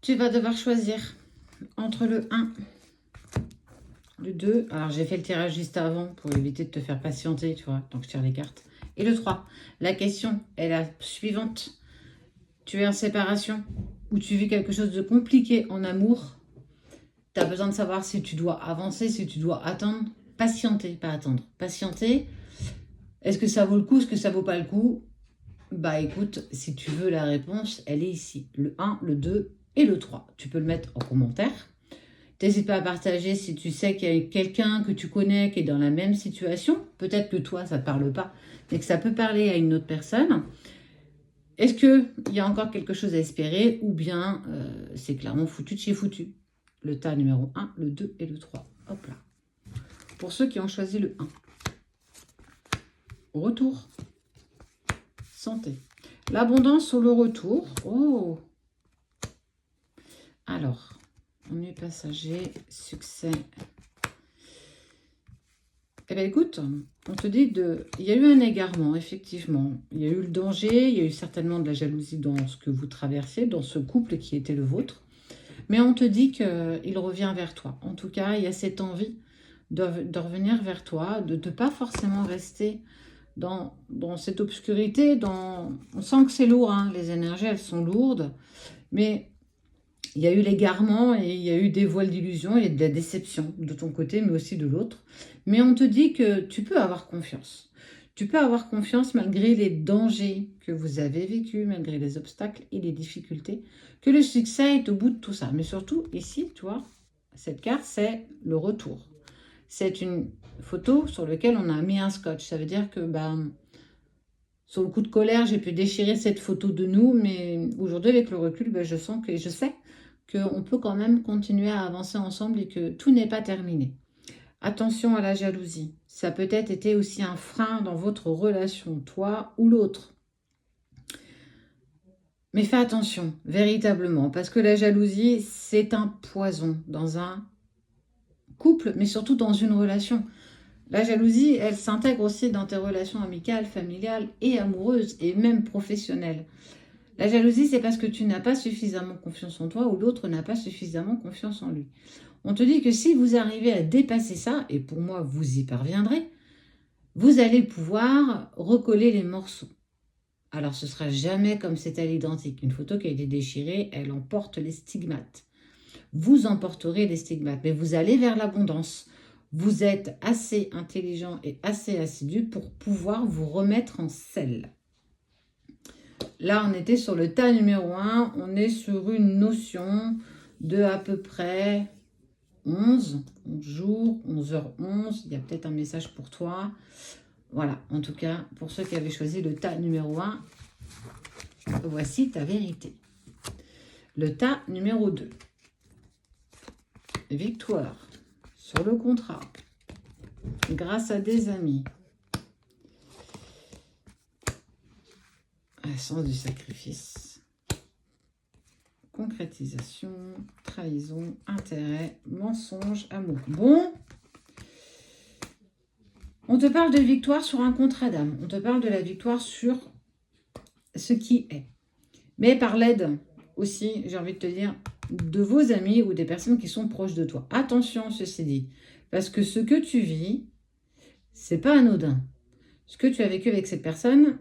tu vas devoir choisir entre le 1, le 2. Alors, j'ai fait le tirage juste avant pour éviter de te faire patienter, tu vois, donc je tire les cartes. Et le 3. La question est la suivante. Tu es en séparation ou tu vis quelque chose de compliqué en amour. Tu as besoin de savoir si tu dois avancer, si tu dois attendre. Patienter, pas attendre. Patienter. Est-ce que ça vaut le coup, est-ce que ça vaut pas le coup? Bah écoute, si tu veux la réponse, elle est ici. Le 1, le 2 et le 3. Tu peux le mettre en commentaire. N'hésite pas à partager si tu sais qu'il y a quelqu'un que tu connais qui est dans la même situation. Peut-être que toi, ça ne te parle pas, mais que ça peut parler à une autre personne. Est-ce qu'il y a encore quelque chose à espérer ou bien c'est clairement foutu de chez foutu? Le tas numéro 1, le 2 et le 3. Hop là. Pour ceux qui ont choisi le 1. Retour. Santé. L'abondance sur le retour. Oh. Alors, ennui passager, succès. Eh bien, écoute, on te dit il y a eu un égarement, effectivement. Il y a eu le danger, il y a eu certainement de la jalousie dans ce que vous traversiez, dans ce couple qui était le vôtre. Mais on te dit qu'il revient vers toi. En tout cas, il y a cette envie de revenir vers toi, de ne pas forcément rester dans cette obscurité. On sent que c'est lourd, hein, les énergies, elles sont lourdes. Mais il y a eu l'égarement et il y a eu des voiles d'illusion et de la déception de ton côté, mais aussi de l'autre. Mais on te dit que tu peux avoir confiance. Tu peux avoir confiance malgré les dangers que vous avez vécus, malgré les obstacles et les difficultés, que le succès est au bout de tout ça. Mais surtout, ici, tu vois, cette carte, c'est le retour. C'est une photo sur laquelle on a mis un scotch. Ça veut dire que, sur le coup de colère, j'ai pu déchirer cette photo de nous, mais aujourd'hui, avec le recul, je sens que je sais qu'on peut quand même continuer à avancer ensemble et que tout n'est pas terminé. Attention à la jalousie. Ça peut-être été aussi un frein dans votre relation, toi ou l'autre. Mais fais attention, véritablement, parce que la jalousie, c'est un poison dans un couple, mais surtout dans une relation. La jalousie, elle s'intègre aussi dans tes relations amicales, familiales et amoureuses, et même professionnelles. La jalousie, c'est parce que tu n'as pas suffisamment confiance en toi ou l'autre n'a pas suffisamment confiance en lui. On te dit que si vous arrivez à dépasser ça, et pour moi, vous y parviendrez, vous allez pouvoir recoller les morceaux. Alors, ce ne sera jamais comme c'est à l'identique. Une photo qui a été déchirée, elle emporte les stigmates. Vous emporterez les stigmates, mais vous allez vers l'abondance. Vous êtes assez intelligent et assez assidu pour pouvoir vous remettre en selle. Là, on était sur le tas numéro 1. On est sur une notion de à peu près 11 jours, 11h11. Il y a peut-être un message pour toi. Voilà, en tout cas, pour ceux qui avaient choisi le tas numéro 1, voici ta vérité. Le tas numéro 2. Victoire sur le contrat. Grâce à des amis. Un sens du sacrifice. Concrétisation, trahison, intérêt, mensonge, amour. Bon, on te parle de victoire sur un contrat d'âme. On te parle de la victoire sur ce qui est. Mais par l'aide aussi, j'ai envie de te dire, de vos amis ou des personnes qui sont proches de toi. Attention, ceci dit, parce que ce que tu vis, c'est pas anodin. Ce que tu as vécu avec cette personne,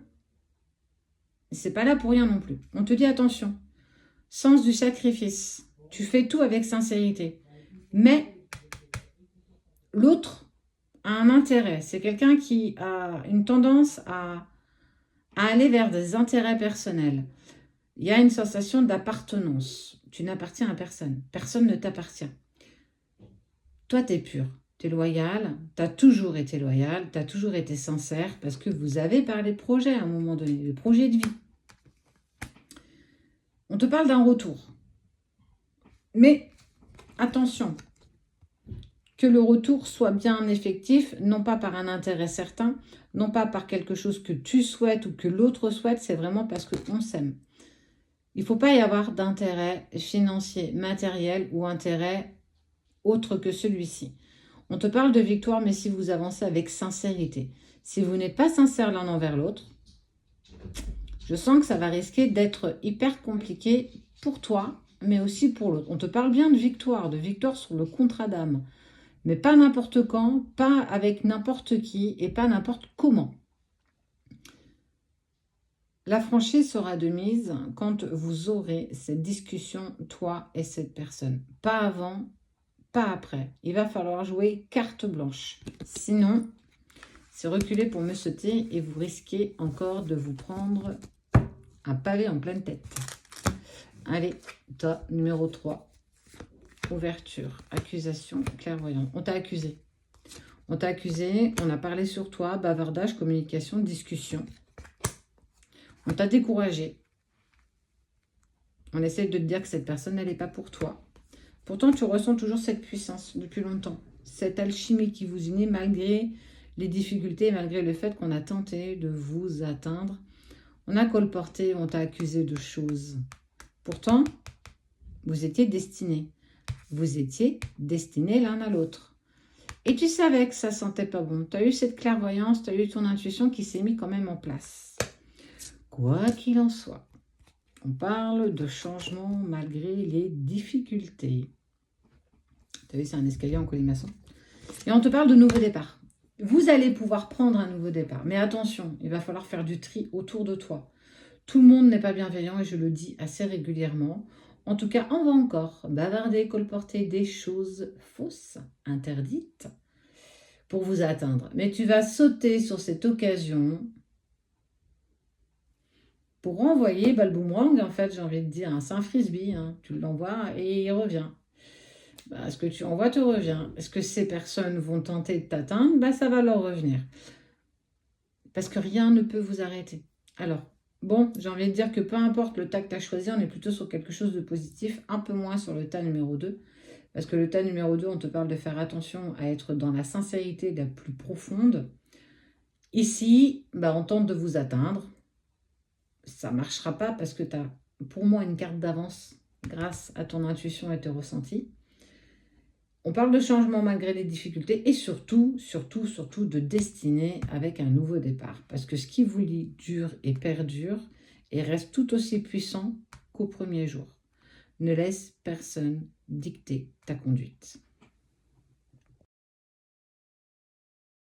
c'est pas là pour rien non plus. On te dit attention. Sens du sacrifice. Tu fais tout avec sincérité. Mais l'autre a un intérêt. C'est quelqu'un qui a une tendance à aller vers des intérêts personnels. Il y a une sensation d'appartenance. Tu n'appartiens à personne. Personne ne t'appartient. Toi, tu es pur. Tu es loyal. Tu as toujours été loyal. Tu as toujours été sincère parce que vous avez parlé de projet à un moment donné, de projet de vie. On te parle d'un retour. Mais attention, que le retour soit bien effectif, non pas par un intérêt certain, non pas par quelque chose que tu souhaites ou que l'autre souhaite, c'est vraiment parce qu'on s'aime. Il ne faut pas y avoir d'intérêt financier, matériel ou intérêt autre que celui-ci. On te parle de victoire, mais si vous avancez avec sincérité, si vous n'êtes pas sincère l'un envers l'autre, je sens que ça va risquer d'être hyper compliqué pour toi mais aussi pour l'autre. On te parle bien de victoire sur le contrat d'âme. Mais pas n'importe quand, pas avec n'importe qui et pas n'importe comment. La franchise sera de mise quand vous aurez cette discussion, toi et cette personne. Pas avant, pas après. Il va falloir jouer carte blanche. Sinon, c'est reculer pour me sauter et vous risquez encore de vous prendre un pavé en pleine tête. Allez, toi, numéro 3. Ouverture, accusation, clairvoyant. On t'a accusé. On t'a accusé, on a parlé sur toi, bavardage, communication, discussion. On t'a découragé. On essaie de te dire que cette personne, elle n'est pas pour toi. Pourtant, tu ressens toujours cette puissance depuis longtemps. Cette alchimie qui vous unit malgré les difficultés, malgré le fait qu'on a tenté de vous atteindre. On a colporté, on t'a accusé de choses. Pourtant, vous étiez destinés. Vous étiez destinés l'un à l'autre. Et tu savais que ça sentait pas bon. Tu as eu cette clairvoyance, tu as eu ton intuition qui s'est mise quand même en place. Quoi qu'il en soit, on parle de changement malgré les difficultés. Tu as vu, c'est un escalier en colimaçon. Et on te parle de nouveau départ. Vous allez pouvoir prendre un nouveau départ. Mais attention, il va falloir faire du tri autour de toi. Tout le monde n'est pas bienveillant et je le dis assez régulièrement. En tout cas, on va encore bavarder, colporter des choses fausses, interdites, pour vous atteindre. Mais tu vas sauter sur cette occasion pour renvoyer le boomerang, en fait, j'ai envie de dire. C'est un frisbee, hein. Tu l'envoies et il revient. Ce que tu envoies te revient. Est-ce que ces personnes vont tenter de t'atteindre? Ça va leur revenir. Parce que rien ne peut vous arrêter. Alors, bon, j'ai envie de dire que peu importe le tas que tu as choisi, on est plutôt sur quelque chose de positif, un peu moins sur le tas numéro 2. Parce que le tas numéro 2, on te parle de faire attention à être dans la sincérité la plus profonde. Ici, on tente de vous atteindre. Ça ne marchera pas parce que tu as, pour moi, une carte d'avance grâce à ton intuition et tes ressentis. On parle de changement malgré les difficultés et surtout de destinée avec un nouveau départ. Parce que ce qui vous lie dure et perdure et reste tout aussi puissant qu'au premier jour. Ne laisse personne dicter ta conduite.